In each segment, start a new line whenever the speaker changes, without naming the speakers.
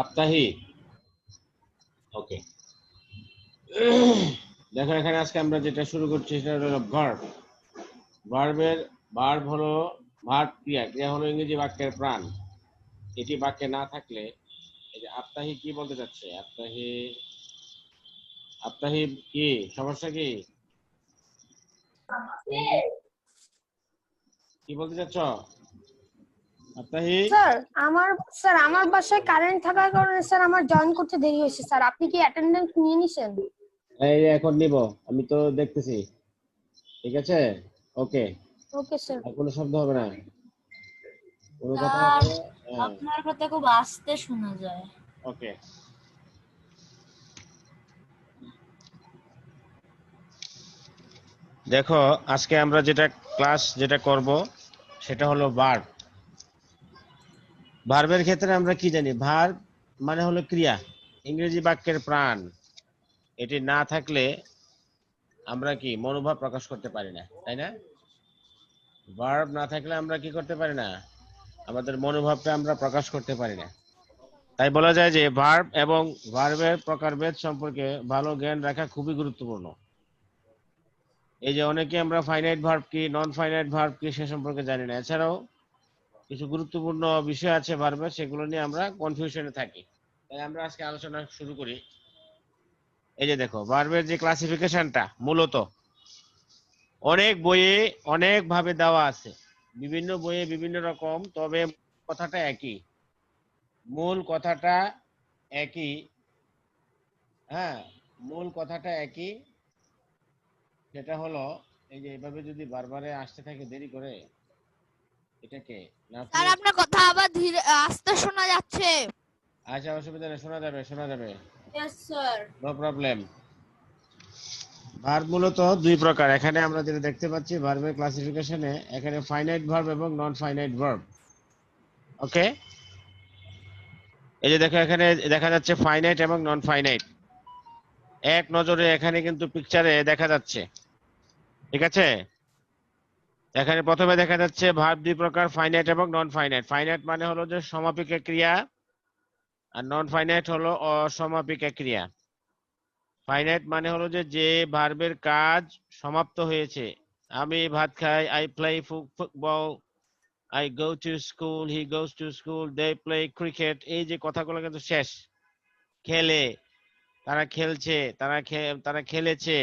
আপ্তাহি। ওকে, দেখো এখানে আজকে আমরা যেটা শুরু করছি সেটা হলো ভার্ব। ভার্ব হলো ভার্ব ক্রিয়া, ক্রিয়া হলো ইংরেজি বাক্যের প্রাণ। এটি বাক্যে না থাকলে, এই যে আপ্তাহি কি বলতে চাচ্ছে, আপ্তাহি, আপ্তাহি কি সমস্যা, কি কি বলতে চাচ্ছ আপ্তাহি?
স্যার আমার বাসায় কারেন্ট থাকার কারণে স্যার আমার জয়েন করতে দেরি হয়েছে স্যার। আপনি কি অ্যাটেন্ডেন্স নিয়ে নিছেন?
এই যে এখন নিব, আমি তো দেখতেছি। ঠিক আছে, ওকে।
Okay sir.
আর কোনো শব্দ হবে না, কোনো কথা হবে
স্যার
না। হ্যাঁ,
আপনার কথা খুব আস্তে শোনা যায়।
ওকে। দেখো আজকে আমরা যেটা করব সেটা হলো ভার্ব। ভার্বের ক্ষেত্রে আমরা কি জানি, ভার্ব মানে হলো ক্রিয়া, ইংরেজি বাক্যের প্রাণ। এটি না থাকলে আমরা কি মনোভাব প্রকাশ করতে পারি না, তাই না? ভার্ব না থাকলে আমরা কি করতে পারি না, আমাদের মনোভাবটা আমরা প্রকাশ করতে পারি না। তাই বলা যায় যে ভার্ব এবং ভার্বের প্রকারভেদ সম্পর্কে ভালো জ্ঞান রাখা খুবই গুরুত্বপূর্ণ। এই যে অনেকে আমরা ফাইনাইট ভার্ব কি, নন ফাইনাইট ভার্ব কি সে সম্পর্কে জানি না। এছাড়াও কিছু গুরুত্বপূর্ণ বিষয় আছে ভার্বের, সেগুলো নিয়ে আমরা কনফিউশনে থাকি। তাই আমরা আজকে আলোচনা শুরু করি। এই যে দেখো ভার্বের যে ক্লাসিফিকেশনটা মূলত অনেক বইয়ে অনেক ভাবে দেওয়া আছে, বিভিন্ন বইয়ে বিভিন্ন রকম, তবে কথাটা একই, মূল কথাটা একই। হ্যাঁ, মূল কথাটা একই। সেটা হলো, এই যে এভাবে যদি বারবারে আসতে থাকে দেরি করে, এটাকে
স্যার
নাফিস।
আপনার কথা আবার ধীরে আস্তে শোনা যাচ্ছে।
আচ্ছা, অসুবিধা নেই, শোনা যাবে, শোনা যাবে,
yes sir.
No problem. Verb মূলত দুই প্রকার, এখানে আমরা যেটা দেখতে পাচ্ছি ভার্বের ক্লাসিফিকেশনে, এখানে ফাইনাইট ভার্ব এবং নন ফাইনাইট ভার্ব। ওকে, এই যে দেখো এখানে দেখা যাচ্ছে ফাইনাইট এবং নন ফাইনাইট, এক নজরে এখানে কিন্তু পিকচারে দেখা যাচ্ছে। ঠিক আছে, এখানে প্রথমে দেখা যাচ্ছে ভার্ব দুই প্রকার, ফাইনাইট এবং নন ফাইনাইট। ফাইনাইট মানে হলো যে সমাপিকা ক্রিয়া, আর নন ফাইনাইট হলো অসমাপিকা ক্রিয়া। ফাইনাইট মানে হলো যে যে ভার্বের কাজ সমাপ্ত হয়েছে, আমি ভাত খাই, I play football, I go to school, he goes to school, they play cricket, এই যে কথাগুলো কিন্তু শেষ। খেলে, তারা খেলছে, তারা খেলেছে।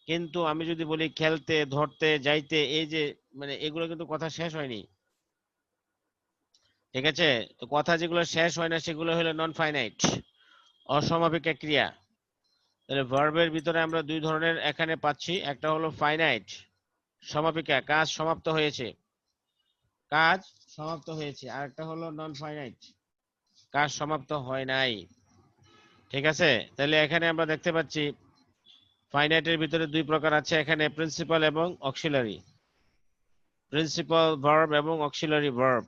কিন্তু আমি যদি বলি খেলতে, ধরতে, যাইতে, এই যে মানে এগুলো কিন্তু কথা শেষ হয়নি। ঠিক আছে, তো কথা যেগুলো শেষ হয় না সেগুলো হলো নন ফাইনাইট, অসমাপিকা ক্রিয়া। তাহলে ভার্বের ভিতরে আমরা দুই ধরনের এখানে পাচ্ছি, একটা হলো ফাইনাইট, সমাপিকা, কাজ সমাপ্ত হয়েছে, কাজ সমাপ্ত হয়েছে, আর একটা হলো নন ফাইনাইট, কাজ সমাপ্ত হয় নাই। ঠিক আছে, তাহলে এখানে আমরা দেখতে পাচ্ছি ফাইনাইটের ভিতরে দুই প্রকার আছে, এখানে প্রিন্সিপাল এবং অক্সিলারি, প্রিন্সিপাল ভার্ব এবং অক্সিলারি ভার্ব।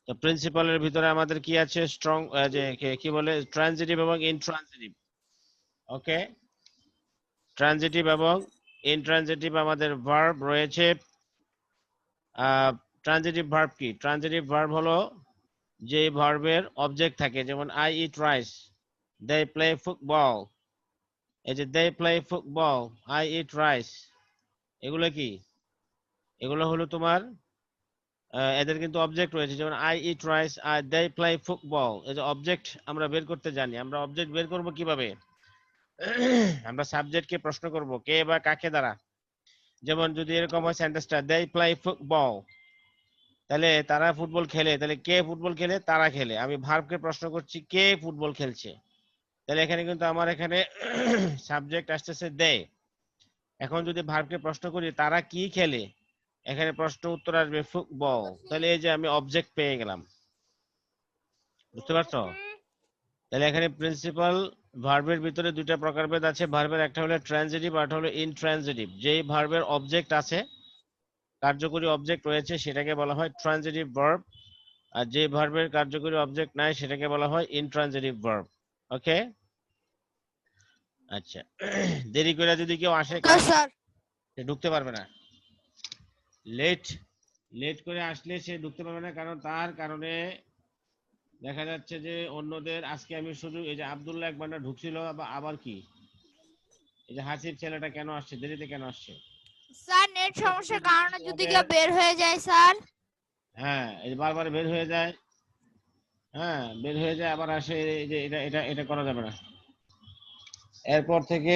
তো প্রিন্সিপালের ভিতরে আমাদের কি আছে, স্ট্রং, যে কি বলে, ট্রানজিটিভ এবং ইনট্রানজিটিভ। ওকে, ট্রানজিটিভ এবং ইনট্রানজিটিভ আমাদের ভার্ব রয়েছে। ট্রানজিটিভ ভার্ব কি, ট্রানজিটিভ ভার্ব হলো যে ভার্বের অবজেক্ট থাকে, যেমন I eat rice, they play football. এই যে they play football, I eat rice, এগুলো কি, এগুলো হলো তোমার এদের কিন্তু অবজেক্ট রয়েছে, যেমন আই ইট রাইস আর দে প্লে ফুটবল। এই যে অবজেক্ট আমরা বের করতে জানি, আমরা অবজেক্ট বের করব কিভাবে, আমরা সাবজেক্টকে প্রশ্ন করব কে বা কাকে দ্বারা। যেমন যদি এরকম হয় সেন্টেন্সটা, দে প্লে ফুটবল, তাহলে তারা ফুটবল খেলে, তাহলে কে ফুটবল খেলে, তারা খেলে। আমি ভার্বকে প্রশ্ন করছি কে ফুটবল খেলছে, তাহলে এখানে কিন্তু আমার এখানে সাবজেক্ট আসতেছে দে। এখন যদি ভার্বকে প্রশ্ন করি তারা কি খেলে, এখানে প্রশ্ন উত্তর আসবে ফুটবল, তাহলে এই যে আমি অবজেক্ট পেয়ে গেলাম। বুঝতে পারছো? তাহলে এখানে প্রিন্সিপাল ভার্বের ভিতরে দুইটা প্রকারভেদ আছে ভার্বের, একটা হলো ট্রানজিটিভ আর একটা হলো ইনট্রানজিটিভ। যেই ভার্বের অবজেক্ট আছে, কার্যকরী অবজেক্ট রয়েছে, সেটাকে বলা হয় ট্রানজিটিভ ভার্ব, আর যে ভার্বের কার্যকরী অবজেক্ট নাই সেটাকে বলা হয় ইনট্রানজিটিভ ভার্ব। ওকে, আচ্ছা। দেরি করে যদি কেউ আসে
স্যার
সে ঢুকতে পারবে না, লেট লেট করে আসলে সে ঢুকতে পারবে না, কারণ তার কারণে দেখা যাচ্ছে যে অন্যদের আজকে আমি শুধু এই যে আব্দুল্লাহ একবার না ঢুকছিল আবার কি এই যে হাসির ছেলেটা কেন আসছে দেরিতে কেন আসছে
স্যার নেট সমস্যার কারণে যদি কেউ বের হয়ে যায় স্যার।
হ্যাঁ এই যে বারবার বের হয়ে যায়, হ্যাঁ বের হয়ে যায় আবার আসে, এই যে এটা এটা এটা করা যাবে না। এরপর থেকে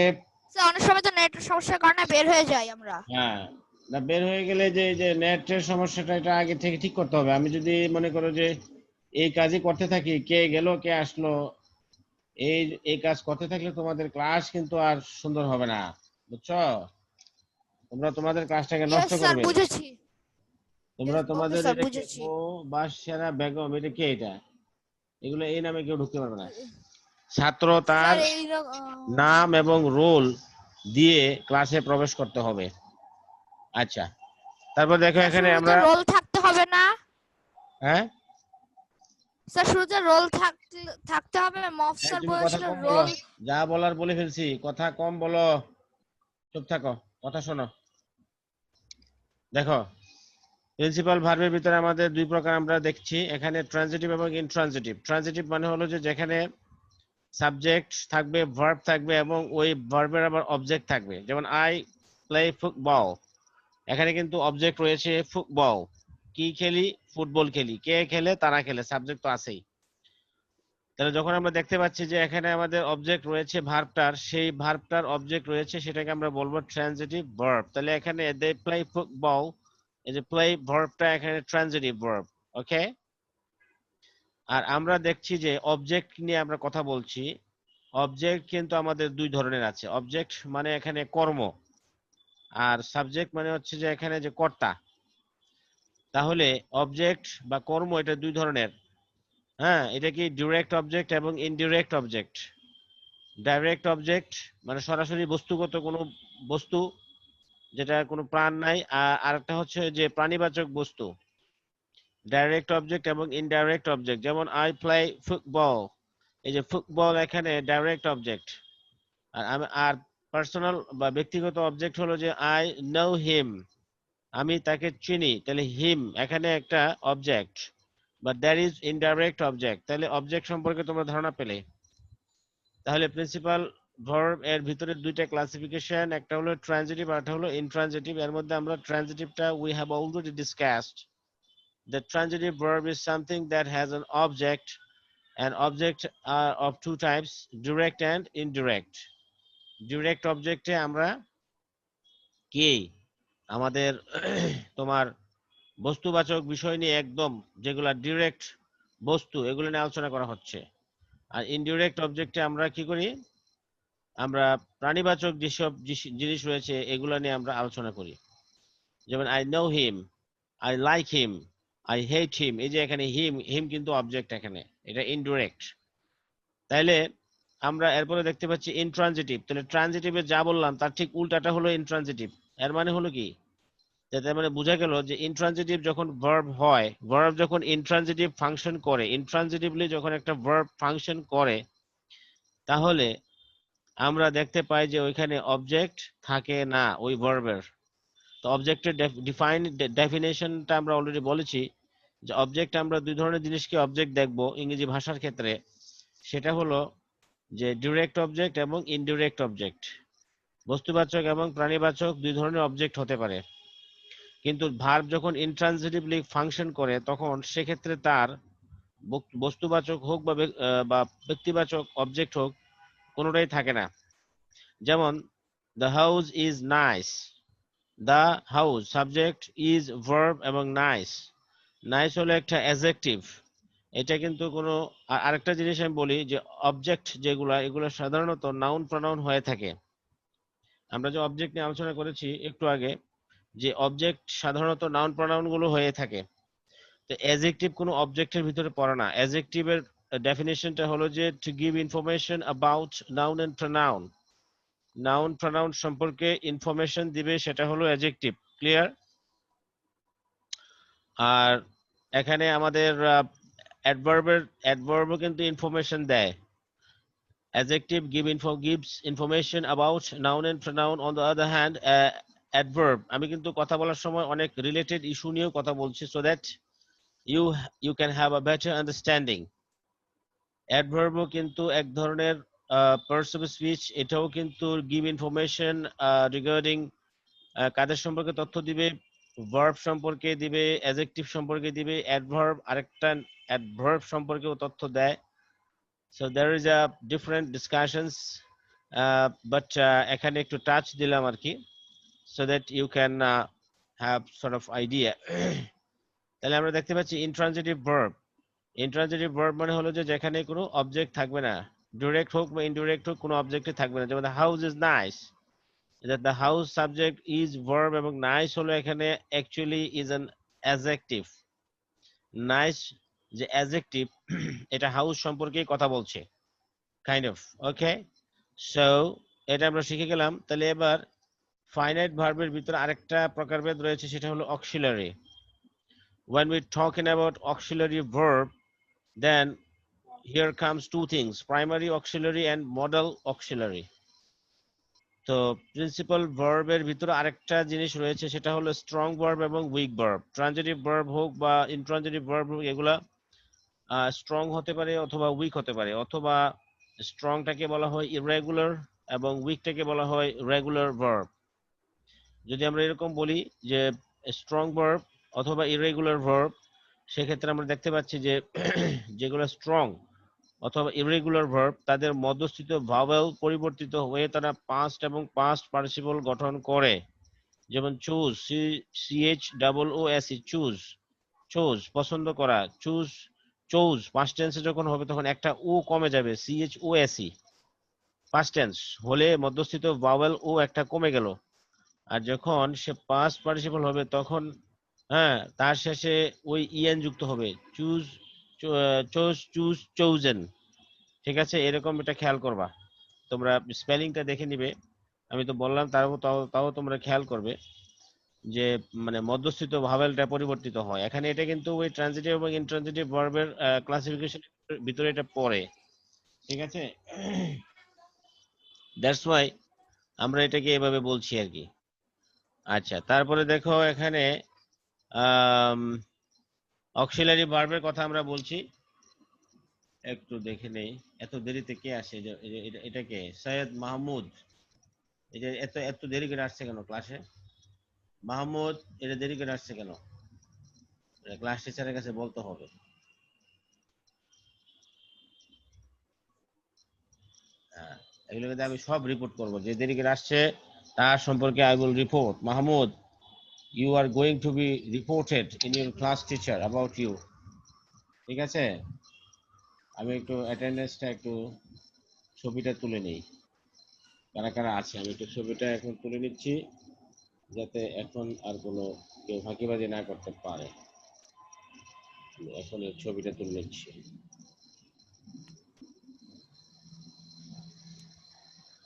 স্যার অনেক সময় তো নেট সমস্যার কারণে বের হয়ে যাই আমরা।
হ্যাঁ না বের হয়ে গেলে যে এই যে নেটের সমস্যাটা এটা আগে থেকে ঠিক করতে হবে। আমি যদি মনে করো যে এই কাজই করতে থাকি, কে গেল কে আসলো, এই এই কাজ করতে থাকলে তোমাদের ক্লাস কিন্তু আর সুন্দর হবে না, বুঝছো? তোমরা তোমাদের ক্লাসটাকে
ইয়েস
নষ্ট
স্যার
করবে।
বুঝেছি।
তোমরা
ওকে
তোমাদের
স্যার
এটা কে
বুঝেছি।
ও বাদশারা বেগম এটা কে এটা, এগুলো এই নামে কেউ ঢুকতে পারবে না। ছাত্র তার
স্যার এই
নাম এবং রোল দিয়ে ক্লাসে প্রবেশ করতে হবে। আচ্ছা, তারপর দেখো এখানে আমরা
রোল থাকতে হবে না
হ্যাঁ
স্যার, শুরুতে রোল থাকতে হবে। মফ
এই
স্যার
তুমি কথা
বলেছিল
কম বলো,
রোল।
যা বলার বলে ফেলছি, কথা কম বলো, চুপ থাকো, কথা শোনো। দেখো প্রিন্সিপাল ভার্বের ভিতরে আমাদের দুই প্রকার আমরা দেখছি এখানে, ট্রানজিটিভ এবং ইনট্রানজিটিভ। ট্রানজিটিভ মানে হলো যে যেখানে সাবজেক্ট থাকবে, ভার্ব থাকবে এবং ওই ভার্বের আবার অবজেক্ট থাকবে। যেমন আই প্লে ফুটবল, এখানে কিন্তু অবজেক্ট রয়েছে ফুটবল, কি খেলি, ফুটবল খেলি, কে খেলে, তারা খেলে, সাবজেক্ট তো আছেই। তাহলে যখন আমরা দেখতে পাচ্ছি যে এখানে আমাদের অবজেক্ট রয়েছে ভার্বটার, সেই ভার্বটার অবজেক্ট রয়েছে, সেটাকে আমরা বলবো ট্রানজিটিভ ভার্ব। তাহলে এখানে দে প্লে ফুটবল, এই যে প্লে ভার্বটা এখানে ট্রানজিটিভ ভার্ব, ওকে। আর আমরা দেখছি যে অবজেক্ট নিয়ে আমরা কথা বলছি। অবজেক্ট কিন্তু আমাদের দুই ধরনের আছে। অবজেক্ট মানে এখানে কর্ম, আর সাবজেক্ট মানে হচ্ছে যে এখানে যে কর্তা। তাহলে অবজেক্ট বা কর্ম এটা দুই ধরনের। হ্যাঁ, এটা কি ডিরেক্ট অবজেক্ট এবং ইনডিরেক্ট অবজেক্ট। ডাইরেক্ট অবজেক্ট মানে সরাসরি বস্তুগত কোনো বস্তু যেটা কোনো প্রাণ নাই, আর একটা হচ্ছে যে প্রাণীবাচক বস্তু। ডাইরেক্ট অবজেক্ট এবং ইনডাইরেক্ট অবজেক্ট, যেমন আই প্লে ফুটবল, এই যে ফুটবল এখানে ডাইরেক্ট অবজেক্ট। আর পার্সোনাল বা ব্যক্তিগত অবজেক্ট হলো যে আই নো হিম, আমি তাকে চিনি, তাহলে হিম এখানে একটা অবজেক্ট। বা দ্যার ইজ ইনডাইরেক্ট অবজেক্ট। তাহলে অবজেক্ট সম্পর্কে তোমরা ধারণা পেলে। তাহলে প্রিন্সিপাল ভার্ব এর ভিতরে দুইটা ক্লাসিফিকেশন, একটা হলো ট্রানজিটিভ আর একটা হলো ইনট্রানজিটিভ। এর মধ্যে আমরা ট্রানজিটিভটা we have already discussed. The transitive verb is something that has an object. An object are of two types, direct and indirect. Direct object এ আমরা কি আমাদের তোমার বস্তুবাচক বিষয় নিয়ে একদম যেগুলা ডিরেক্ট বস্তু, এগুলো নিয়ে আলোচনা করা হচ্ছে। আর ইনডিরেক্ট অবজেক্টে আমরা কি করি, আমরা প্রাণীবাচক যেসব জিনিস রয়েছে এগুলো নিয়ে আমরা আলোচনা করি। যেমন I know him, I like him, I hate him, এই যে এখানে হিম, হিম কিন্তু অবজেক্ট, এখানে এটা ইনডিরেক্ট। তাইলে আমরা এরপরে দেখতে পাচ্ছি ইনট্রানজিটিভ। তাহলে ট্রানজিটিভে যা বললাম তার ঠিক উল্টাটা হলো ইনট্রানজিটিভ। এর মানে হলো কি, তার মানে বোঝা গেল যে ইনট্রানজিটিভ যখন ভার্ব হয়, ভার্ব যখন ইনট্রানজিটিভ ফাংশন করে, ইনট্রানজিটিভলি যখন একটা ভার্ব ফাংশন করে, তাহলে আমরা দেখতে পাই যে ওইখানে অবজেক্ট থাকে না ওই ভার্বের। তো অবজেক্টের ডেফিনেশনটা আমরা অলরেডি বলেছি যে অবজেক্ট, আমরা দুই ধরনের জিনিসকে অবজেক্ট দেখবো ইংরেজি ভাষার ক্ষেত্রে। সেটা হলো যে ডিরেক্ট অবজেক্ট এবং ইনডিরেক্ট অবজেক্ট। বস্তুবাচক এবং প্রাণীবাচক দুই ধরনের অবজেক্ট হতে পারে, কিন্তু ভার্ব যখন ইনট্রানজিটিভলি ফাংশন করে তখন সেক্ষেত্রে তার বস্তুবাচক হোক বা ব্যক্তিবাচক অবজেক্ট হোক, কোনোটাই থাকে না। যেমন the house is nice, the house subject, is verb এবং নাইস, নাইস হলো একটা অ্যাডজেক্টিভ। এটা কিন্তু কোনো আরেকটা জিনিস আমি বলি যে অবজেক্ট যেগুলো, এগুলো সাধারণত নাউন প্রনাউন হয়ে থাকে। আমরা যে অবজেক্ট নিয়ে আলোচনা করেছি একটু আগে, যে অবজেক্ট সাধারণত নাউন প্রনাউন গুলো হয়ে থাকে। তো অ্যাডজেক্টিভ কোনো অবজেক্টের ভিতরে পড়ে না। অ্যাডজেক্টিভের ডেফিনিশনটা হলো যে to give information about noun and pronoun. Noun pronoun সম্পর্কে ইনফরমেশন দিবে, সেটা হলো অ্যাডজেক্টিভ। ক্লিয়ার? আর এখানে আমাদের অ্যাডভার্বও কিন্তু ইনফরমেশন দেয়। Adjective gives information about noun and pronoun. On the other hand, adverb, আমি কিন্তু কথা বলার সময় অনেক রিলেটেড ইস্যু নিয়েও কথা বলছি, so that you can have a better understanding. অ্যাডভার্বও কিন্তু এক ধরনের পার্টস অফ স্পিচ, এটাও কিন্তু গিভ ইনফরমেশন রিগার্ডিং কাদের সম্পর্কে তথ্য দিবে, ভার্ব সম্পর্কে দিবে, অ্যাডজেক্টিভ সম্পর্কে দিবে, অ্যাডভার্ব আরেকটা অ্যাডভার্ব সম্পর্কেও তথ্য দেয়। So there is a different discussions, but এখানে একটু টাচ দিলাম আর কি, so that you can have sort of idea. তাহলে আমরা দেখতে পাচ্ছি ইন্ট্রানজিটিভ ভার্ব। ইন্ট্রানজিটিভ ভার্ব মানে হলো যে যেখানে কোনো অবজেক্ট থাকবে না, ডিরেক্ট হোক বা ইনডিরেক্ট হোক, কোনো অবজেক্টই থাকবে না। যেমন the house is nice, the house subject is verb, এবং নাইস হলো এখানে actually is an adjective. Nice যে অ্যাডজেক্টিভ, এটা হাউস সম্পর্কেই কথা বলছে, কাইন্ড অফ। ওকে, সো এটা আমরা শিখে গেলাম। তাহলে এবার ফাইনাইট ভার্বের ভিতরে আরেকটা প্রকারভেদ রয়েছে, সেটা হলো auxiliary. When we're talking about auxiliary verb, then here comes two things: primary auxiliary and modal auxiliary. তো প্রিন্সিপাল ভার্বের ভিতরে আরেকটা জিনিস রয়েছে, সেটা হলো স্ট্রং ভার্ব এবং উইক ভার্ব। ট্রানজিটিভ ভার্ব হোক বা ইনট্রানজিটিভ ভার্ব হোক, এগুলা স্ট্রং হতে পারে অথবা উইক হতে পারে, অথবা স্ট্রংটাকে বলা হয় ইররেগুলার এবং উইকটাকে বলা হয় রেগুলার ভার্ব। যদি আমরা এরকম বলি যে স্ট্রং ভার্ব অথবা ইরেগুলার ভার্ব, সেক্ষেত্রে আমরা দেখতে পাচ্ছি যে যেগুলো স্ট্রং অথবা ইরেগুলার ভার্ব, তাদের মধ্যস্থিত ভাওয়েল পরিবর্তিত হয়ে তারা পাস্ট এবং পাস্ট পার্টিসিপল গঠন করে। যেমন চুজ, CHOOS, চুজ, চুজ পছন্দ করা, চুজ, চুজ পাস্ট টেন্সে যখন হবে তখন একটা ও কমে যাবে, CHOSE পাস্ট টেন্স হলে মধ্যস্থিত ভাওয়েল ও একটা কমে গেল। আর যখন সে পাস্ট পার্টিসিপল হবে তখন তার শেষে ওই ইএন যুক্ত হবে, চুজ, চুজ, চুজ, চোজেন। ঠিক আছে, এরকম এটা খেয়াল করবা, তোমরা স্পেলিংটা দেখে নিবে। আমি তো বললাম, তাও তোমরা খেয়াল করবে যে মানে মধ্যস্থিত ভাওয়েলটা পরিবর্তিত হয় এখানে। এটা কিন্তু ওই ট্রানজিটিভ এবং ইনট্রানজিটিভ ভার্বের ক্লাসিফিকেশন ভিতরে এটা পড়ে। ঠিক আছে, দ্যাটস ওয়াই আমরা এটাকে এভাবে বলছি আর কি। আচ্ছা, তারপরে দেখো এখানে অক্সিলারি ভার্বের কথা আমরা বলছি, একটু দেখে নেই। এত দেরিতে কে আসে? এটা কে? সৈয়দ মাহমুদ। এই যে এত এত দেরি করে আসছে কেন ক্লাসে? মাহমুদ এটা দেরি করে আসছে কেন? ক্লাস টিচারের কাছে বলতে হবে। হ্যাঁ, এগুলো কিন্তু আমি সব রিপোর্ট করবো, যে দেরি করে আসছে তার সম্পর্কে I will report. Mahmud, you are going to be reported in your class teacher about you. ঠিক আছে, আমি একটু অ্যাটেন্ডেন্সটা একটু ছবিটা তুলে নেই, কারা কারা আছে। আমি একটু ছবিটা এখন তুলে নিচ্ছি, যাতে এখন আর কোনো কেউ ফাঁকিবাজি না করতে পারে। এখন এই ছবিটা তুলে নিচ্ছি।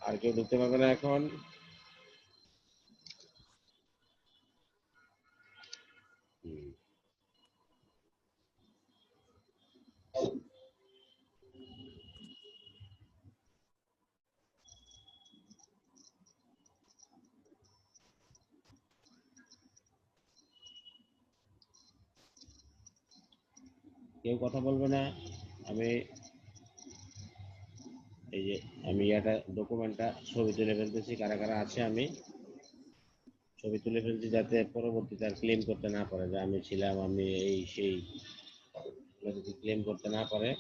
আর কেউ ঢুকতে পারবে না এখন। কেউ কথা বলবে না। আমি এই যে ডকুমেন্টটা ছবি তুলে ফেলতেছি, কারা কারা আছে আমি ছবি তুলে ফেলছি, যাতে পরবর্তীতে আর ক্লেম করতে না পারে যে আমি ছিলাম, আমি এই সেই, যদি ক্লেম করতে না পারে।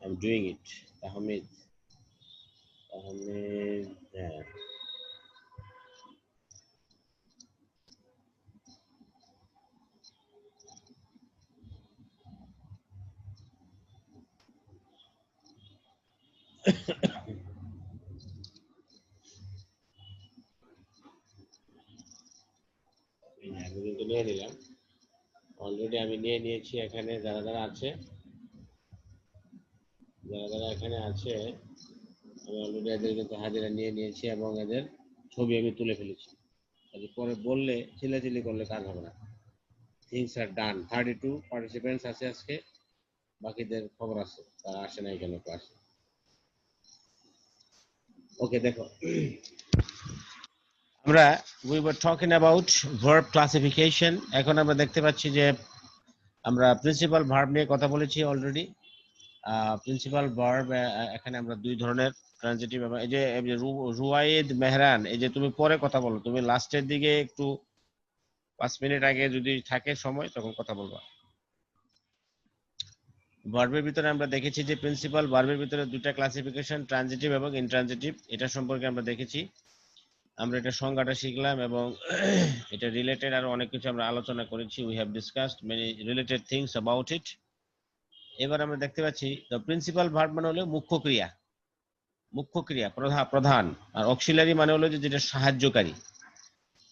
I am doing it. Ahmed, হ্যাঁ। নিয়ে নিলাম, অলরেডি আমি নিয়ে নিয়েছি। এখানে যারা যারা আছে, এখানে আছে, আমি অলরেডি এদের কিন্তু হাজিরা নিয়ে নিয়েছি এবং এদের ছবি আমি তুলে ফেলেছি। পরে বললে, চিল্লাচিল্লি করলে কাজ হবে না। Things are done. 32 পার্টিসিপেন্টস আছে আজকে, বাকিদের খবর আছে, তারা আসে নাই কেন ক্লাসে। ওকে, দেখো আমরা we were talking about verb classification. এখন আমরা দেখতে পাচ্ছি যে আমরা প্রিন্সিপাল ভার্ব নিয়ে কথা বলেছি অলরেডি। প্রিন্সিপাল ভার্ব এখানে আমরা দুই ধরনের ট্রানজিটিভ এবং এই যে রুয়াইদ মেহরান, এই যে তুমি পরে কথা বলো, তুমি লাস্টের দিকে একটু 5 মিনিট আগে যদি থাকে সময় তখন কথা বলবা। ভার্বের ভিতরে আমরা দেখেছি যে প্রিন্সিপাল ভার্বের ভিতরে দুইটা ক্লাসিফিকেশন, ট্রানজিটিভ এবং ইনট্রানজিটিভ, এটা সম্পর্কে আমরা দেখেছি। আমরা এটা সংজ্ঞাটা শিখলাম এবং এটা রিলেটেড আরো অনেক কিছু আমরা আলোচনা করেছি। We have discussed many related things about it. এবার আমরা দেখতে পাচ্ছি দ্য প্রিন্সিপাল ভার্ব মানে হলো মুখ্য ক্রিয়া, মুখ্য ক্রিয়া প্রধান, আর অক্সিলারি মানে হলো যে যেটা সাহায্যকারী।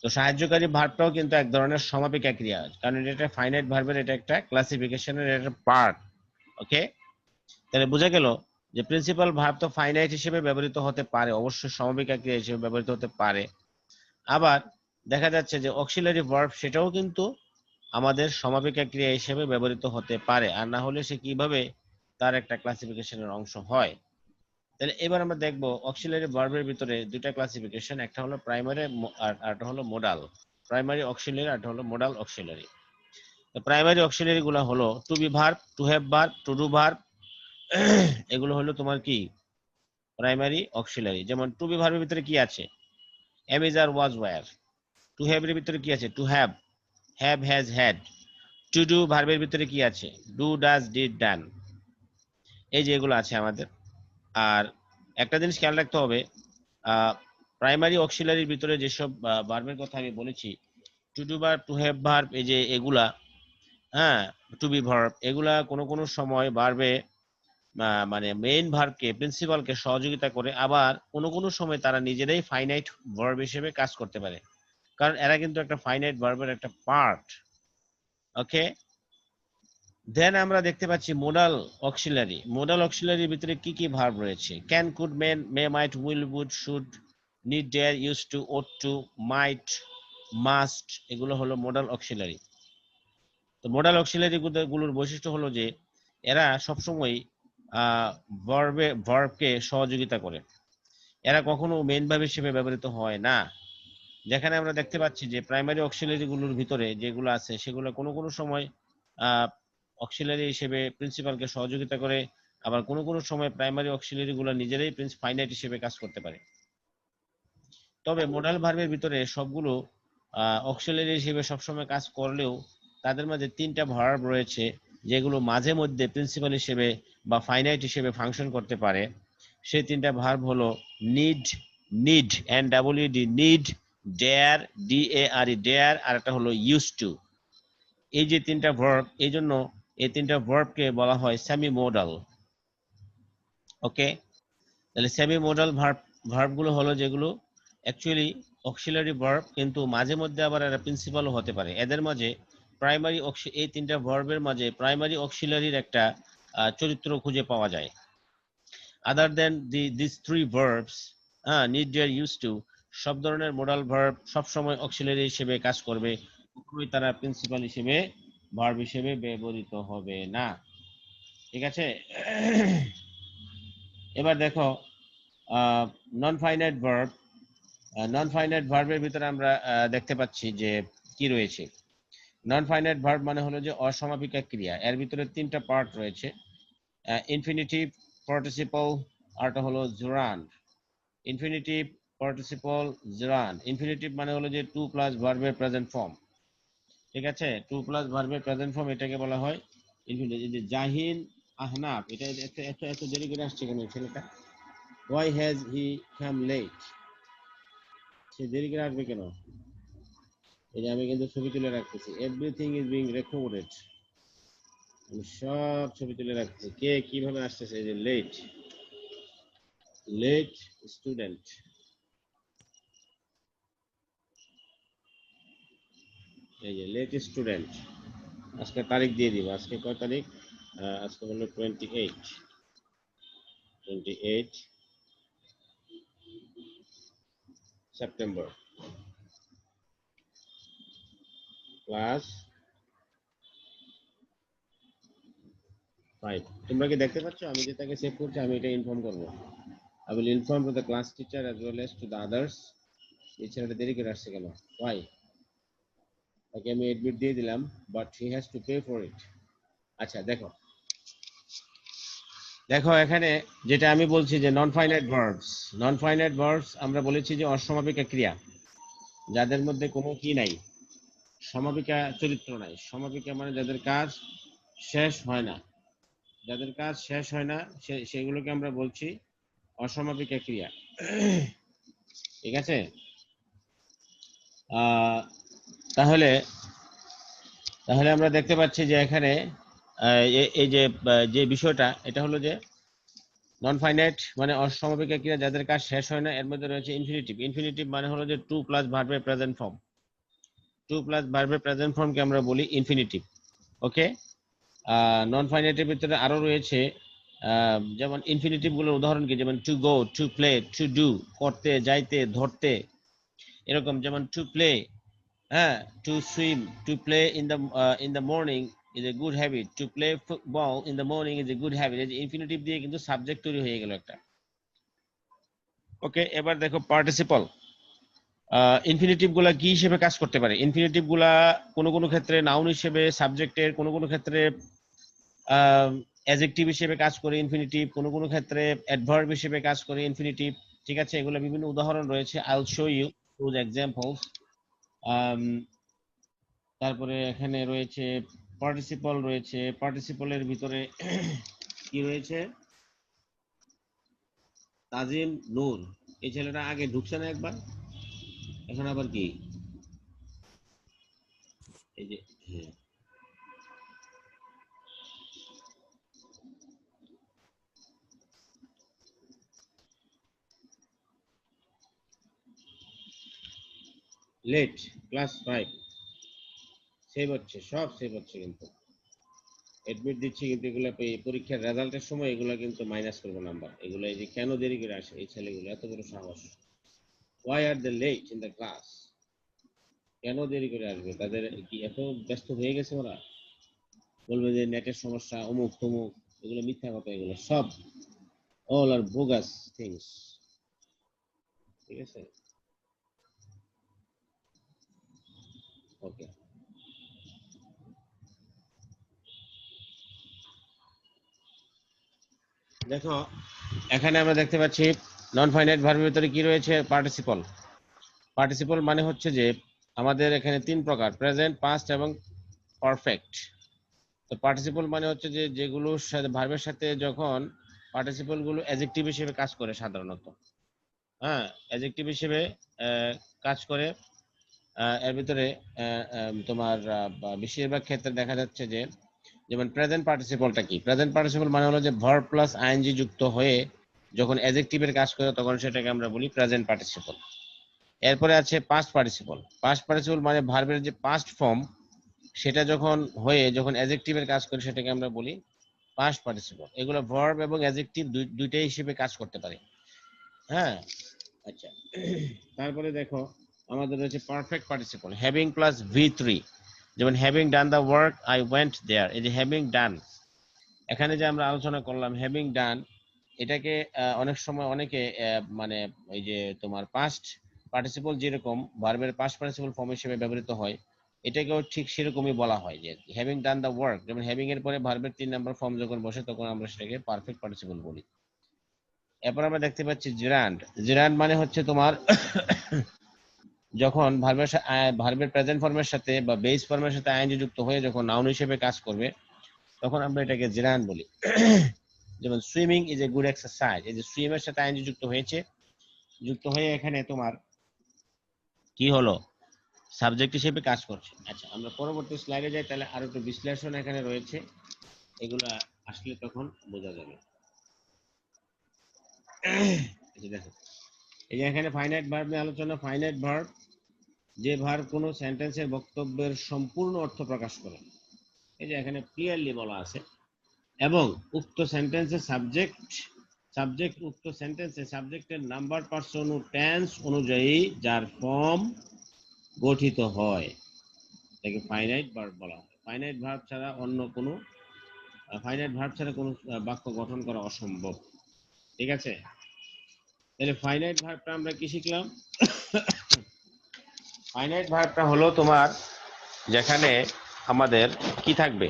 তো সাহায্যকারী ভার্বটাও কিন্তু এক ধরনের সমাপিকা ক্রিয়া, কারণ এটা ফাইনাইট ভার্বের এটা একটা ক্লাসিফিকেশনের একটা পার্ট। ওকে, তাহলে বোঝা গেল যে প্রিন্সিপাল ভার্ব তো ফাইনাইট হিসেবে ব্যবহৃত হতে পারে, অবশ্যই সমাপিকা ক্রিয়া হিসেবে ব্যবহৃত হতে পারে। আবার দেখা যাচ্ছে যে অক্সিলারি ভার্ব সেটাও কিন্তু আমাদের সমাপিকা ক্রিয়া হিসেবে ব্যবহৃত হতে পারে, আর না হলে সে কিভাবে তার একটা ক্লাসিফিকেশনের অংশ হয়। তাহলে এবার আমরা দেখবো অক্সিলারি ভার্বের ভিতরে দুইটা ক্লাসিফিকেশন, একটা হলো প্রাইমারি আর একটা হলো মোডাল। প্রাইমারি অক্সিলারি আর একটা হলো মোডাল অক্সিলারি। প্রাইমারি অক্সিলারি গুলো হলো to be verb, to have verb, to do verb, এগুলো হলো তোমার কি প্রাইমারি অক্সিলারি। যেমন টু বি ভার্বের ভিতরে কি আছে? Am is are was were. To have এর ভিতরে কি আছে? To have, have has had. To do ভার্বের ভিতরে কি আছে? Do does did done. এই যে এগুলো আছে আমাদের। আর একটা জিনিস খেয়াল রাখতে হবে, প্রাইমারি অক্সিলারির ভিতরে যেসব ভার্বের কথা আমি বলেছি, two do verb, to have verb, এই যে এগুলা, হ্যাঁ, টু বি ভার্ব, এগুলা কোনো কোনো সময় ভার্বে মানে মেইন ভার্বকে, প্রিন্সিপালকে সহযোগিতা করে, আবার কোনো কোনো সময় তারা নিজেরাই ফাইনাইট ভার্ব হিসেবে কাজ করতে পারে, কারণ এরা কিন্তু একটা ফাইনাইট ভার্বের একটা পার্ট। ওকে, দেন আমরা দেখতে পাচ্ছি মোডাল অক্সিলারি। মোডাল অক্সিলারির ভিতরে কি কি ভার্ব রয়েছে? Can, could, may, might, will, would, should, need, dare, use to, ought to, might, must, এগুলো হলো মোডাল অক্সিলারি। তো মোডাল অক্সিলারি গুলোর বৈশিষ্ট্য হলো যে এরা সবসময় ভার্বকে সহযোগিতা করে, এরা কখনো মেইন ভার্ব হিসেবে ব্যবহৃত হয় না। যেখানে আমরা দেখতে পাচ্ছি যে প্রাইমারি অক্সিলারি গুলোর ভিতরে যেগুলো আছে সেগুলো কোনো কোনো সময় অক্সিলারি হিসেবে প্রিন্সিপালকে সহযোগিতা করে, আবার কোনো কোনো সময় প্রাইমারি অক্সিলারি গুলো নিজেরাই ফাইনাইট হিসেবে কাজ করতে পারে। তবে মোডাল ভার্বের ভিতরে সবগুলো অক্সিলারি হিসেবে সবসময় কাজ করলেও তাদের মাঝে তিনটা ভার্ব রয়েছে যেগুলো মাঝে মধ্যে প্রিন্সিপাল হিসেবে বা ফাইনাইট হিসেবে ফাংশন করতে পারে। সেই তিনটা ভার্ব হলো need, need and double D, need, dare, D A R E, dare, আর একটা হলো ইউজ টু। এই যে তিনটা ভার্ব, এই জন্য এই তিনটা ভার্বকে বলা হয় সেমি মোডাল। ওকে, তাহলে সেমি মোডাল ভার্ব গুলো হলো যেগুলো অ্যাকচুয়ালি অক্সিলারি ভার্ব, কিন্তু মাঝে মধ্যে আবার এরা প্রিন্সিপালও হতে পারে। এদের মাঝে প্রাইমারি এই তিনটা ভার্বের মাঝে প্রাইমারি অক্সিলারির একটা চরিত্র খুঁজে পাওয়া যায়। Other than this three verbs, need, dare, use to, সব ধরনের মোডাল ভার্ব সবসময় অক্সিলারি হিসেবে কাজ করবে, কখনোই তারা প্রিন্সিপাল হিসেবে ভার্ব হিসেবে ব্যবহৃত হবে না। ঠিক আছে, এবার দেখো non finite verb. Non finite ভার্বের ভিতরে আমরা দেখতে পাচ্ছি যে কি রয়েছে। নন ফাইনাইট ভার্ব মানে হলো যে অসমাপিকা ক্রিয়া, এর ভিতরে তিনটা পার্ট রয়েছে, ইনফিনিটিভ, পার্টিসিপল, আরটা হলো gerund. Infinitive, participle, gerund. Infinitive মানে হলো যে টু প্লাস ভার্বের প্রেজেন্ট ফর্ম। ঠিক আছে, টু প্লাস ভার্বের প্রেজেন্ট ফর্ম, এটাকে বলা হয় ইনফিনিটিভ। যে জাহিন আহনাফ, এটা এত এত দেরি করে আসছে কেন ছেলেটা? Why has he come late? সে দেরি করে আসবে কেন? এই যে আমি কিন্তু ছবি তুলে রাখতেছি, এভরিথিং ইজ বিং রেকর্ডেড, আমি সব ছবি তুলে রাখতেছি কে কিভাবে আসতেছে। এই যে লেট, লেট স্টুডেন্ট, এই যে লেট স্টুডেন্ট। আজকে তারিখ দিয়ে দিব, আজকে কয় তারিখ? আজকে হলো 28 সেপ্টেম্বর, ক্লাস 5। তোমরা কি দেখতে পাচ্ছ আমি যে তাকে সেভ করছি? আমি এটা ইনফর্ম করবো। I will inform to the class teacher as well as to the others. এই ছেলেটা দেরি করে আসছে কেন? Why? তাকে আমি এডমিট দিয়ে দিলাম, but he has to pay for it. আচ্ছা দেখো, দেখো এখানে যেটা আমি বলছি যে নন ফাইনাইট ভার্বস আমরা বলেছি যে অসমাপিকা ক্রিয়া, যাদের মধ্যে কোনো কি নাই, সমাপিকা চরিত্র নাই। সমাপিকা মানে যাদের কাজ শেষ হয় না, যাদের কাজ শেষ হয় না সেগুলোকে আমরা বলছি অসমাপিকা ক্রিয়া। ঠিক আছে? তাহলে তাহলে আমরা দেখতে পাচ্ছি যে এখানে এই যে বিষয়টা, এটা হলো যে নন ফাইনাইট মানে অসমাপিকা ক্রিয়া যাদের কাজ শেষ হয় না, এর মধ্যে রয়েছে ইনফিনিটিভ। ইনফিনিটিভ মানে হলো যে টু প্লাস ভার্বের প্রেজেন্ট ফর্ম। টু প্লাস ভার্বের প্রেজেন্ট ফর্মকে আমরা বলি ইনফিনিটিভ। ওকে, নন ফাইনাইটের ভিতরে আরো রয়েছে যেমন ইনফিনিটিভ গুলোর উদাহরণ কি, যেমন to go, to play, to do করতে, যাইতে, ধরতে, এরকম। যেমন টু প্লে, হ্যাঁ, to swim, to play in the morning is a good habit, to play football in the morning is a good habit. এই যে ইনফিনিটিভ দিয়ে কিন্তু সাবজেক্ট তৈরি হয়ে গেল একটা। ওকে, এবার দেখো পার্টিসিপল। ইনফিনিটিভ গুলা কি হিসেবে কাজ করতে পারে? ইনফিনিটিভ গুলা কোনো কোনো ক্ষেত্রে নাউন হিসেবে সাবজেক্টের, কোনো কোনো ক্ষেত্রে অ্যাডজেক্টিভ হিসেবে কাজ করে ইনফিনিটিভ, কোনো কোনো ক্ষেত্রে অ্যাডভার্ব হিসেবে কাজ করে ইনফিনিটিভ। ঠিক আছে, এগুলো বিভিন্ন উদাহরণ রয়েছে। I will show you those examples. তারপরে এখানে রয়েছে পার্টিসিপল রয়েছে। পার্টিসিপলের ভিতরে কি রয়েছে? তাজিম, নূর, এই ছেলেটা আগে ঢুকছে না একবার, এখন আবার কি এই যে হ্যাঁ। লেট, ক্লাস 5 সেভ হচ্ছে, সব সেভ হচ্ছে, কিন্তু এডমিট দিচ্ছি, কিন্তু এগুলো পরীক্ষার রেজাল্টের সময় এগুলো কিন্তু মাইনাস করবো নাম্বার। এগুলো এই যে কেন দেরি করে আসে এই ছেলেগুলো, এত বড় সাহস। Why are they late in the class? কেন দেরি করে আসবে? তাদের কি এত ব্যস্ত হয়ে গেছে ওরা? বলবে যে নেটের সমস্যা, অমুক তমুক, এগুলো মিথ্যা কথা, এগুলো সব all are bogus things. ঠিক আছে, ওকে। দেখো এখানে আমরা দেখতে পাচ্ছি নন ফাইনাইট ভার্বের ভিতরে কি রয়েছে? পার্টিসিপল। পার্টিসিপল মানে হচ্ছে যে আমাদের এখানে তিন প্রকার, প্রেজেন্ট, পাস্ট এবং পারফেক্ট। তো পার্টিসিপল মানে হচ্ছে যে যেগুলোর সাথে ভার্বের সাথে যখন পার্টিসিপল গুলো অ্যাডজেক্টিভ হিসেবে কাজ করে সাধারণত, হ্যাঁ, অ্যাডজেক্টিভ হিসেবে কাজ করে। এর ভিতরে তোমার বেশিরভাগ ক্ষেত্রে দেখা যাচ্ছে যে, যেমন প্রেজেন্ট পার্টিসিপলটা কি? প্রেজেন্ট পার্টিসিপল মানে হলো যে ভার্ব প্লাস আইএনজি যুক্ত হয়ে যখন অ্যাডজেক্টিভের কাজ করে তখন সেটাকে আমরা বলি প্রেজেন্ট পার্টিসিপল। এরপরে আছে পাস্ট পার্টিসিপল। পাস্ট পার্টিসিপল মানে ভার্বের যে পাস্ট ফর্ম সেটা যখন হয়ে যখন অ্যাডজেক্টিভের কাজ করে সেটাকে আমরা বলি পাস্ট পার্টিসিপল। এগুলো ভার্ব এবং অ্যাডজেক্টিভ দুইটাই হিসেবে কাজ করতে পারে। হ্যাঁ, আচ্ছা। তারপরে দেখো আমাদের রয়েছে perfect participle, having plus V3। যেমন having done the work, I went there. এই যে হ্যাভিং ডান, এখানে যে আমরা আলোচনা করলাম হ্যাভিং ডান, এটাকে অনেক সময় অনেকে মানে এই যে তোমার পাস্ট পার্টিসিপল যেরকম ভার্বের পাস্ট পার্টিসিপল ফর্ম হিসেবে ব্যবহৃত হয়, এটাকেও ঠিক সেরকমই বলা হয় যে হ্যাভিং ডান দ্য ওয়ার্ক। যেমন হ্যাভিং এর পরে ভার্বের 3 নাম্বার ফর্ম যখন বসে তখন আমরা সেটাকে পারফেক্ট পার্টিসিপল বলি। এরপর আমরা দেখতে পাচ্ছি জেরান্ড। জেরান্ড মানে হচ্ছে তোমার যখন ভার্বের প্রেজেন্ট ফর্মের সাথে বা বেস ফর্মের সাথে আইএনজি যুক্ত হয়ে যখন নাউন হিসেবে কাজ করবে তখন আমরা এটাকে জেরান্ড বলি। যেমন swimming is a good exercise. এই যে সুইমের সাথে আইএনজি যুক্ত হয়েছে, যুক্ত হয়ে এখানে তোমার কি হলো? সাবজেক্ট হিসেবে কাজ করছে। আচ্ছা, আমরা পরবর্তী স্লাইডে যাই, তাহলে আরো একটু বিশ্লেষণ এখানে রয়েছে, এগুলা আসলে তখন বোঝা যাবে। দেখো এই যে এখানে ফাইনাইট ভার্ব নিয়ে আলোচনা। ফাইনাইট ভার্ব যে ভার্ব কোনো সেন্টেন্সের বক্তব্যের সম্পূর্ণ অর্থ প্রকাশ করে, এই যে এখানে ক্লিয়ারলি বলা আছে, এবং উক্ত সেন্টেন্সের সাবজেক্ট উক্ত সেন্টেন্সে সাবজেক্টের নাম্বার, পার্সন ও টেন্স অনুযায়ী যার ফর্ম গঠিত হয় তাকে ফাইনাইট ভার্ব বলা হয়। ফাইনাইট ভার্ব ছাড়া কোনো বাক্য গঠন করা অসম্ভব। ঠিক আছে, তাহলে ফাইনাইট ভার্বটা আমরা কি শিখলাম? ফাইনাইট ভার্বটা হলো তোমার যেখানে আমাদের কি থাকবে,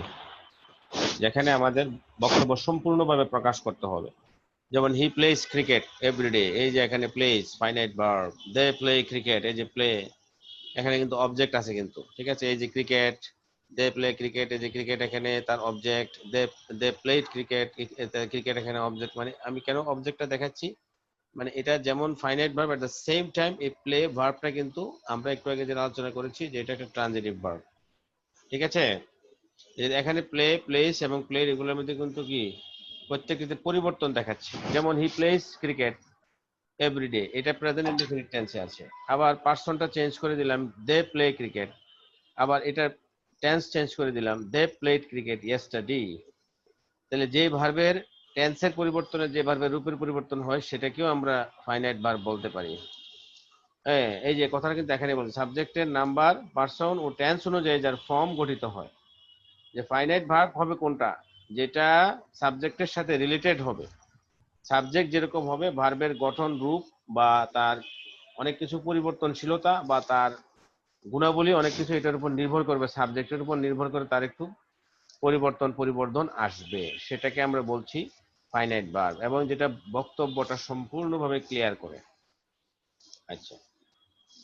যেখানে আমাদের বক্তব্য সম্পূর্ণভাবে প্রকাশ করতে হবে। যেমন হি প্লেস ক্রিকেট এভরিডে, এই যে এখানে place finite verb, they play cricket, এই যে প্লে এখানে কিন্তু অবজেক্ট আছে কিন্তু, ঠিক আছে। এই যে ক্রিকেট, দে প্লে ক্রিকেট, এই যে ক্রিকেট এখানে তার object, they played cricket, cricket এখানে অবজেক্ট। মানে আমি কেন অবজেক্টটা দেখাচ্ছি, মানে এটা যেমন finite verb, at the same time এই প্লে ভার্বটা কিন্তু আমরা একটু আগে যেটা আলোচনা করেছি যে এটা একটা ট্রানজিটিভ ভার্ব, ঠিক আছে। এখানে প্লে, প্লেস এবং প্লেড এগুলোর মধ্যে কিন্তু কি প্রত্যেকটিতে পরিবর্তন দেখাচ্ছে। যেমন হি প্লেস ক্রিকেট এভরিডে, এটা প্রেজেন্ট ইনডেফিনিট টেন্সে আছে। আবার পার্সনটা চেঞ্জ করে দিলাম, দে প্লে ক্রিকেট। আবার এটা টেন্স চেঞ্জ করে দিলাম, দে প্লেড ক্রিকেট ইয়েস্টারডে। তাহলে যে ভার্বের টেন্সের পরিবর্তনে যে ভার্বের রূপের পরিবর্তন হয় সেটাকেও আমরা ফাইনাইট ভার্ব বলতে পারি। হ্যাঁ, এই যে কথাটা কিন্তু এখানে বলছে সাবজেক্টের নাম্বার, পার্সন ও টেন্স অনুযায়ী যার ফর্ম গঠিত হয়। যে ফাইনাইট ভার্ব হবে কোনটা, যেটা সাবজেক্টের সাথে রিলেটেড হবে। সাবজেক্ট যেরকম হবে ভার্বের গঠন, রূপ বা তার অনেক কিছু পরিবর্তনশীলতা বা তার গুণাবলী অনেক কিছু এটার উপর নির্ভর করবে, সাবজেক্টের উপর নির্ভর করে তার একটু পরিবর্তন আসবে, সেটাকে আমরা বলছি ফাইনাইট ভার্ব, এবং যেটা বক্তব্যটা সম্পূর্ণভাবে ক্লিয়ার করে। আচ্ছা,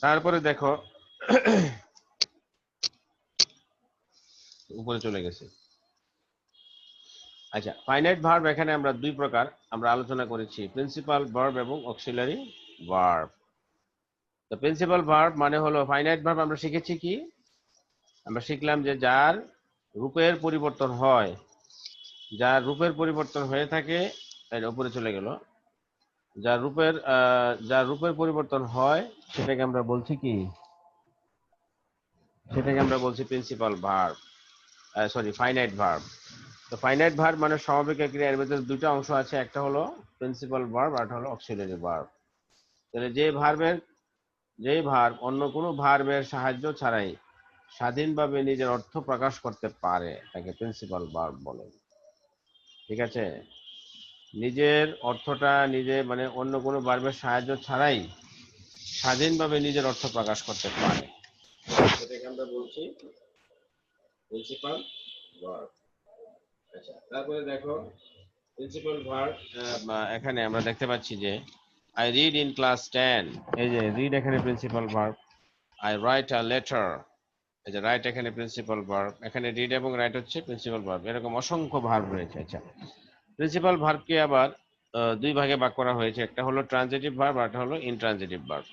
তারপরে দেখো উপরে চলে গেছে। আচ্ছা, ফাইনাইট ভার্ব এখানে আমরা দুই প্রকার আমরা আলোচনা করেছি, প্রিন্সিপাল ভার্ব এবং অক্সিলারি ভার্ব। তো প্রিন্সিপাল ভার্ব মানে হলো ফাইনাইট ভার্ব আমরা শিখেছি কি, আমরা শিখলাম যে যার রূপের পরিবর্তন হয়, যার রূপের পরিবর্তন হয়ে থাকে, উপরে চলে গেল, যার রূপের পরিবর্তন হয় সেটাকে আমরা বলছি কি, সেটাকে আমরা বলছি principal verb, sorry finite verb. তো ফাইনাইট ভার্ব মানে সমবেগে ক্রিয়া, এর ভিতরে দুটো অংশ আছে, একটা হলো প্রিন্সিপাল ভার্ব আর একটা হলো অক্সিলারি ভার্ব। তাহলে যে ভার্ব অন্য কোনো ভার্বের সাহায্য ছাড়াই স্বাধীনভাবে নিজের অর্থ প্রকাশ করতে পারে তাকে প্রিন্সিপাল ভার্ব বলে, ঠিক আছে। নিজের অর্থটা নিজে, মানে অন্য কোনো ভার্বের সাহায্য ছাড়াই স্বাধীনভাবে নিজের অর্থ প্রকাশ করতে পারে, সেটাকে আমরা বলছি প্রিন্সিপাল ভার্ব। আচ্ছা, তারপরে দেখো প্রিন্সিপাল ভার্ব এখানে আমরা দেখতে পাচ্ছি যে আই রিড ইন ক্লাস 10, এই যে রিড এখানে principal verb. I write a letter, এই যে রাইট এখানে প্রিন্সিপাল ভার্ব, এখানে রিড এবং রাইট হচ্ছে প্রিন্সিপাল ভার্ব। এরকম অসংখ্য ভার্ব রয়েছে। আচ্ছা, প্রিন্সিপাল ভার্বকে আবার দুই ভাগে ভাগ করা হয়েছে, একটা হলো ট্রানজিটিভ ভার্ব আর একটা হলো ইনট্রানজিটিভ ভার্ব।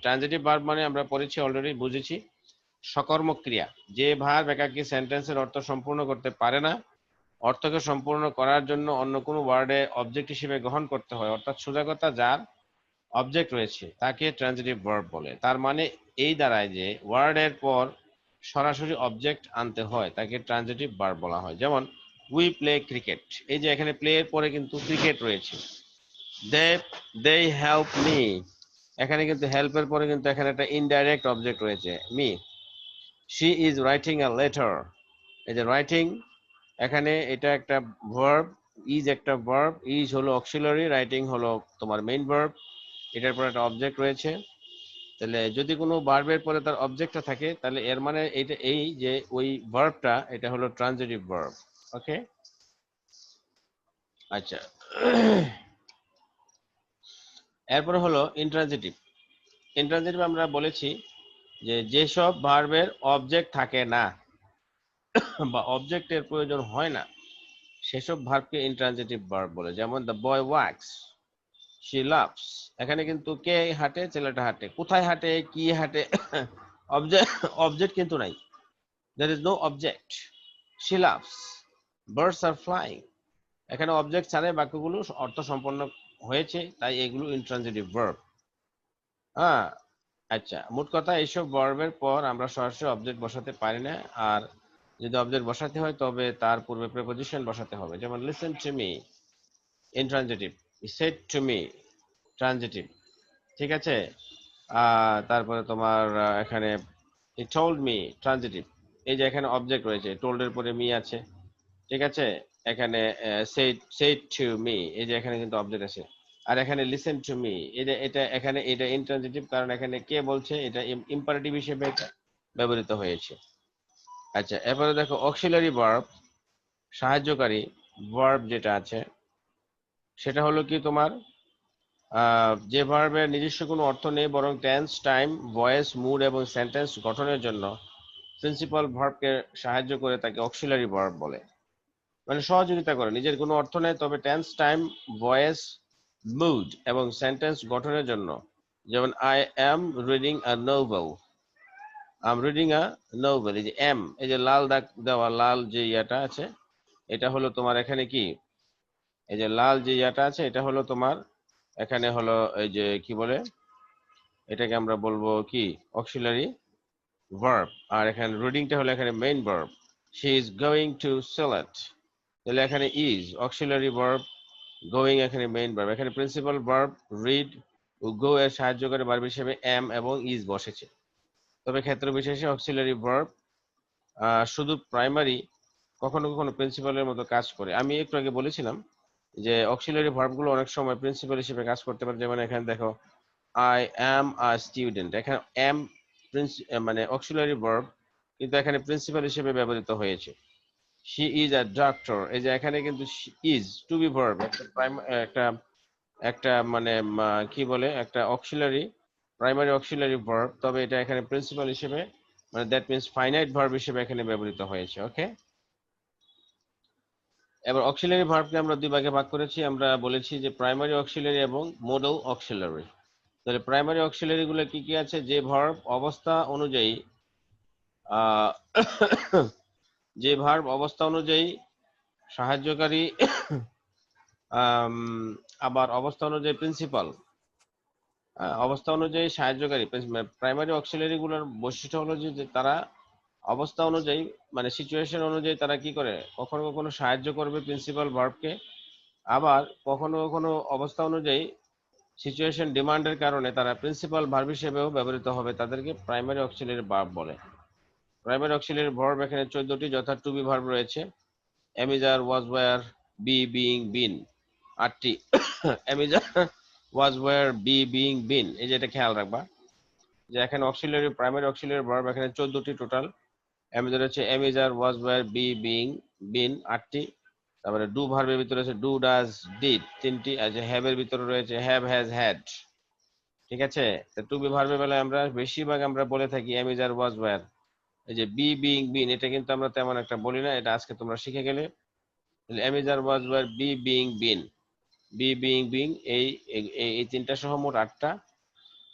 ট্রানজিটিভ ভার্ব মানে আমরা পড়েছি অলরেডি, বুঝেছি, সকর্মক ক্রিয়া। যে ভার্ব একাকী সেন্টেন্সের অর্থ সম্পূর্ণ করতে পারে না, অর্থকে সম্পূর্ণ করার জন্য অন্য কোনো ওয়ার্ডে অবজেক্ট হিসেবে গ্রহণ করতে হয়, অর্থাৎ সোজা কথা যার অবজেক্ট রয়েছে তাকে ট্রানজিটিভ ভার্ব বলে। তার মানে এই দাঁড়ায় যে ওয়ার্ডের পর সরাসরি অবজেক্ট আনতে হয় তাকে ট্রানজিটিভ ভার্ব বলা হয়। যেমন উই প্লে ক্রিকেট, এই যে এখানে প্লে এর পরে কিন্তু ক্রিকেট রয়েছে। দে হেল্প মি, এখানে কিন্তু হেল্পের পরে কিন্তু এখানে একটা ইনডাইরেক্ট অবজেক্ট রয়েছে me. She is writing a letter, এই যে রাইটিং এখানে এটা একটা ভার্ব, ইজ একটা ভার্ব, ইজ হলো অক্সিলারি, রাইটিং হলো তোমার মেইন ভার্ব, এটার পরে একটা অবজেক্ট রয়েছে। তাহলে যদি কোনো ভার্বের পরে তার অবজেক্টটা থাকে তাহলে এর মানে এটা এই যে ওই ভার্বটা এটা হলো ট্রানজিটিভ ভার্ব। ওকে, আচ্ছা, এরপরে হলো ইন্ট্রানজিটিভ। ইন্ট্রানজিটিভ আমরা বলেছি যে যেসব ভার্বের অবজেক্ট থাকে না বা অবজেক্টের প্রয়োজন হয় না সেসব ভার্বকে ইন্ট্রানজিটিভ ভার্ব বলে। যেমন the boy wax, she loves, এখানে কিন্তু কে হাঁটে, ছেলেটা হাঁটে, কোথায় হাঁটে, কি হাঁটে, অবজেক্ট কিন্তু নাই, there is no object. She laughs, birds are flying, এখানে অবজেক্ট ছাড়াই বাক্যগুলো অর্থ সম্পন্ন হয়েছে, তাই এগুলো ইন্ট্রানজিটিভ ভার্ব। হ্যাঁ, আচ্ছা, মোট কথা এইসব ভার্বের পর আমরা সরাসরি অবজেক্ট বসাতে পারি না, আর যদি অবজেক্ট বসাতে হয় তবে তার পূর্বে প্রিপোজিশন বসাতে হবে। যেমন listen to me intransitive, said to me transitive, ঠিক আছে। তারপরে তোমার এখানে হি টোল্ড মি ট্রানজিটিভ, এই যে এখানে অবজেক্ট রয়েছে, টোল্ড এর পরে মি আছে, ঠিক আছে। এখানে সেড টু মি, এই যে এখানে কিন্তু অবজেক্ট আছে। আর এখানে লিসেন টু মি, এটা এখানে এটা ইন্ট্রানজিটিভ, কারণ এখানে কে বলছে, এটা ইম্পারেটিভ হিসেবে এটা ব্যবহৃত হয়েছে। আচ্ছা, এরপরে দেখো অক্সিলারি ভার্ব। সাহায্যকারী ভার্ব যেটা আছে সেটা হলো কি তোমার যে ভার্বের নিজস্ব কোনো অর্থ নেই বরং টেন্স, টাইম, ভয়েস, মুড এবং সেন্টেন্স গঠনের জন্য প্রিন্সিপাল ভার্বকে সাহায্য করে তাকে অক্সিলারি ভার্ব বলে। মানে সহযোগিতা করে, নিজের কোনো অর্থ নেই তবে টেন্স, টাইম, ভয়েস, মুড এবং সেন্টেন্স গঠনের জন্য। যেমন I am reading a novel, I am reading a novel, এই যে এম, এই যে লাল দাগ দেওয়া, লাল যে ইয়াটা আছে এটা হলো তোমার এখানে কি, এই যে লাল যে ইয়াটা আছে এটা হলো তোমার এখানে হলো এই যে কি বলে এটাকে আমরা বলবো কি অক্সিলারি ভার্ব। আর এখানে রিডিংটা হলো এখানে main verb. She is going to Sylhet, তাহলে এখানে ইজ অক্সিলারি ভার্ব, গোয়িং এখানে মেইন ভার্ব। এখানে প্রিন্সিপাল ভার্ব রিড ও গো এর সাহায্যকারী ভার্ব হিসেবে এম এবং ইজ বসেছে। তবে ক্ষেত্র বিশেষে অক্সিলারি ভার্ব শুধু প্রাইমারি, কখনো কখনো প্রিন্সিপালের মতো কাজ করে। আমি একটু আগে বলেছিলাম যে অক্সিলারি ভার্বগুলো অনেক সময় প্রিন্সিপাল হিসেবে কাজ করতে পারে। যেমন এখানে দেখো আই অ্যাম আ স্টুডেন্ট, এখানে এম মানে অক্সিলারি ভার্ব কিন্তু এখানে প্রিন্সিপাল হিসেবে ব্যবহৃত হয়েছে। শি ইজ আ ডক্টর, এই যে এখানে কিন্তু ইজ টু বি ভার্ব, একটা একটা মানে কি বলে একটা অক্সিলারি, প্রাইমারি অক্সিলারি ভার্ব, তবে এটা এখানে প্রিন্সিপাল হিসেবে মানে দ্যাট মিন্স ফাইনাইট ভার্ব হিসেবে এখানে ব্যবহৃত হয়েছে। ওকে, এবার অক্সিলারি ভার্বকে আমরা দুই ভাগে ভাগ করেছি। আমরা বলেছি যে প্রাইমারি অক্সিলারি এবং মডেল অক্সিলারি। তাহলে প্রাইমারি অক্সিলারি গুলো কি কি আছে, যে ভার্ব অবস্থা অনুযায়ী যে ভার্ব অবস্থা অনুযায়ী সাহায্যকারী আবার অবস্থা অনুযায়ী প্রিন্সিপাল, অবস্থা অনুযায়ী সাহায্যকারী। প্রাইমারি অক্সিলারি গুলোর বৈশিষ্ট্য হলো যে তারা অবস্থা অনুযায়ী মানে সিচুয়েশন অনুযায়ী তারা কি করে, কখনো কখনো সাহায্য করবে প্রিন্সিপাল ভার্বকে, আবার কখনো কখনো অবস্থা অনুযায়ী সিচুয়েশন ডিমান্ডের কারণে তারা প্রিন্সিপাল ভার্ব হিসেবেও ব্যবহৃত হবে। তাদেরকে প্রাইমারি অক্সিলারি ভার্ব বলে। প্রাইমারি অক্সিলারি ভার্ব এখানে 14টি, যথা টু বি ভার্ব রয়েছে, am is are, was were, be, being, been 8টি। Am is are, was were, be, being, been, এই যে এটা খেয়াল রাখবা যে এখানে অক্সিলারি প্রাইমারি অক্সিলারি ভার্ব এখানে 14টি টোটাল। এম ইজ আর হচ্ছে am is are, was were, be, being, been 8টি। তারপরে ডু ভার্বের ভিতরে রয়েছে ডু, ডাজ, ডিড 3টি। আর যে হ্যাভ এর ভিতরে রয়েছে হ্যাভ, হ্যাজ, হ্যাড। ঠিক আছে, তো টু বি ভার্বের বেলায় আমরা বেশিরভাগ আমরা বলে থাকি am is are, was were. এই যে বি, বিইং, বিন এটা কিন্তু আমরা তেমন একটা বলি না, এটা আজকে তোমরা শিখে গেলে। Am is are, was were, be, being, been, be, being, being এই এই 3টা সহ মোট 8টা।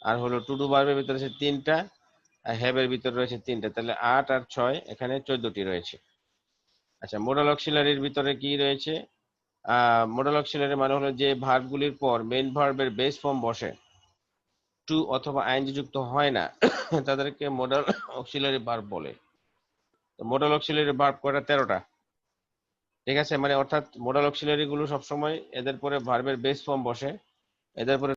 আর হলো টু ডু ভার্বের ভিতরে রয়েছে 3টা, আর হ্যাভ এর ভিতরে রয়েছে 3টা, তাহলে 8 আর 6 এখানে 14টি রয়েছে। আচ্ছা, মোডাল অক্সিলারির ভিতরে কি রয়েছে? মোডাল অক্সিলারি মানে হলো যে ভার্বগুলির পর মেইন ভার্বের বেস ফর্ম বসে, টু অথবা আইএনজি যুক্ত হয় না, তাদেরকে মোডাল অক্সিলারি ভার্ব বলে। তো মোডাল অক্সিলারি ভার্ব কয়টা? 13টা। ঠিক আছে, মানে অর্থাৎ মোডাল অক্সিলারি গুলো সবসময় এদের পরে ভার্বের বেস ফর্ম বসে, এদের পরে